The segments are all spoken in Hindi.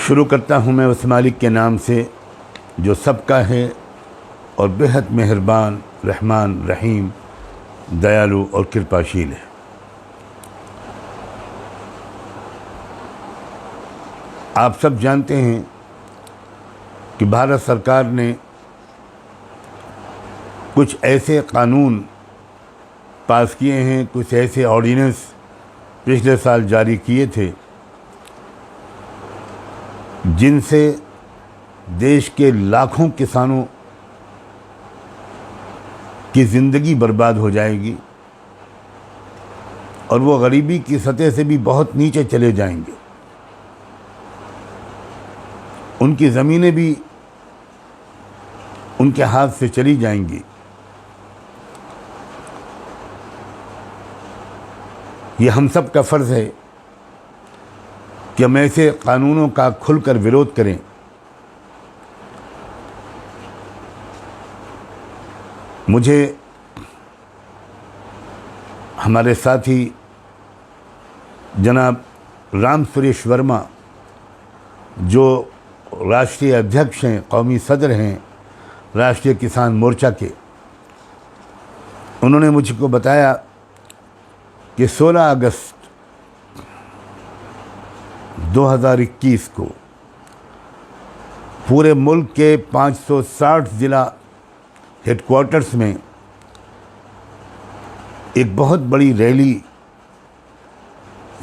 शुरू करता हूँ मैं उस मालिक के नाम से जो सबका है और बेहद मेहरबान, रहमान, रहीम, दयालु और कृपाशील है। आप सब जानते हैं कि भारत सरकार ने कुछ ऐसे कानून पास किए हैं, कुछ ऐसे ऑर्डिनेंस पिछले साल जारी किए थे जिनसे देश के लाखों किसानों की ज़िंदगी बर्बाद हो जाएगी और वो गरीबी की सतह से भी बहुत नीचे चले जाएंगे। उनकी ज़मीनें भी उनके हाथ से चली जाएंगी। ये हम सब का फ़र्ज़ है कि हम ऐसे कानूनों का खुलकर विरोध करें। मुझे हमारे साथी जनाब राम सुरेश वर्मा, जो राष्ट्रीय अध्यक्ष हैं, कौमी सदर हैं राष्ट्रीय किसान मोर्चा के, उन्होंने मुझको बताया कि 16 अगस्त 2021 को पूरे मुल्क के 560 ज़िला हेडक्वार्टर्स में एक बहुत बड़ी रैली,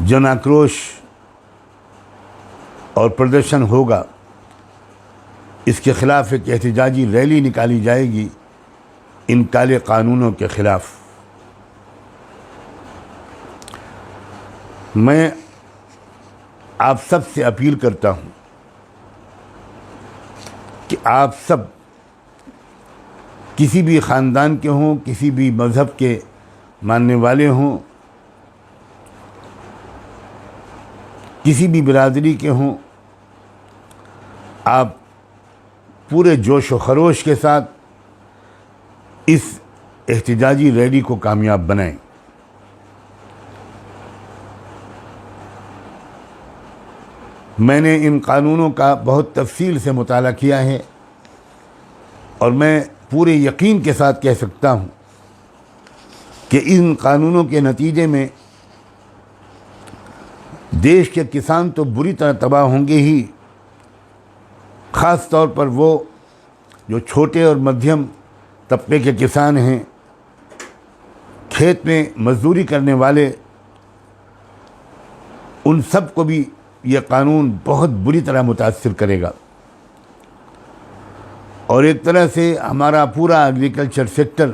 जन आक्रोश और प्रदर्शन होगा। इसके ख़िलाफ़ एक एहतजाजी रैली निकाली जाएगी इन काले कानूनों के ख़िलाफ़। मैं आप सब से अपील करता हूं कि आप सब किसी भी ख़ानदान के हों, किसी भी मज़हब के मानने वाले हों, किसी भी बिरादरी के हों, आप पूरे जोश व खरोश के साथ इस एहतजाजी रैली को कामयाब बनाएं। मैंने इन कानूनों का बहुत तफसील से मुताला किया है और मैं पूरे यकीन के साथ कह सकता हूँ कि इन कानूनों के नतीजे में देश के किसान तो बुरी तरह तबाह होंगे ही, ख़ास तौर पर वो जो छोटे और मध्यम तबके के किसान हैं, खेत में मजदूरी करने वाले, उन सब को भी यह कानून बहुत बुरी तरह मुतासिर करेगा और एक तरह से हमारा पूरा एग्रीकल्चर सेक्टर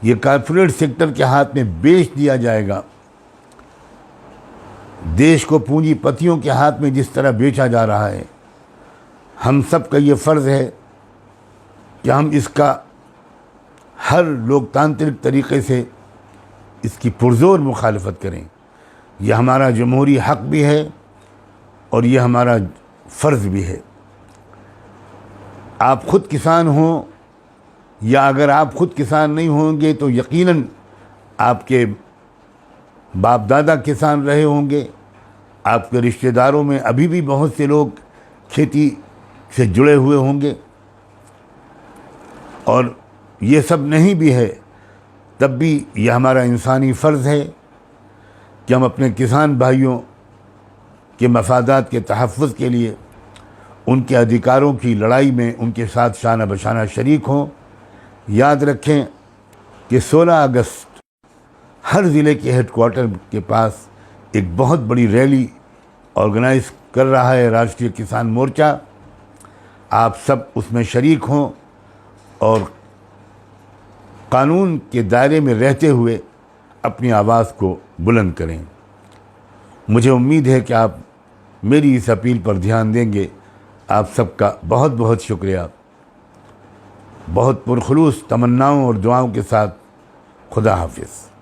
ये कॉर्पोरेट सेक्टर के हाथ में बेच दिया जाएगा। देश को पूंजीपतियों के हाथ में जिस तरह बेचा जा रहा है, हम सब का ये फ़र्ज़ है कि हम इसका हर लोकतांत्रिक तरीक़े से इसकी पुरज़ोर मुखालफत करें। यह हमारा जमहूरी हक़ भी है और यह हमारा फ़र्ज़ भी है। आप ख़ुद किसान हों या अगर आप ख़ुद किसान नहीं होंगे तो यकीनन आपके बाप दादा किसान रहे होंगे, आपके रिश्तेदारों में अभी भी बहुत से लोग खेती से जुड़े हुए होंगे, और ये सब नहीं भी है तब भी यह हमारा इंसानी फ़र्ज़ है कि हम अपने किसान भाइयों के मफादात के तहफ़्फ़ुज़ के लिए उनके अधिकारों की लड़ाई में उनके साथ शाना बशाना शरीक हों। याद रखें कि 16 अगस्त हर ज़िले के हेडक्वार्टर के पास एक बहुत बड़ी रैली ऑर्गेनाइज़ कर रहा है राष्ट्रीय किसान मोर्चा। आप सब उसमें शरीक हों और कानून के दायरे में रहते हुए अपनी आवाज़ को बुलंद करें। मुझे उम्मीद है कि आप मेरी इस अपील पर ध्यान देंगे। आप सबका बहुत बहुत शुक्रिया। बहुत पुरखुलूस तमन्नाओं और दुआओं के साथ खुदा हाफिज़।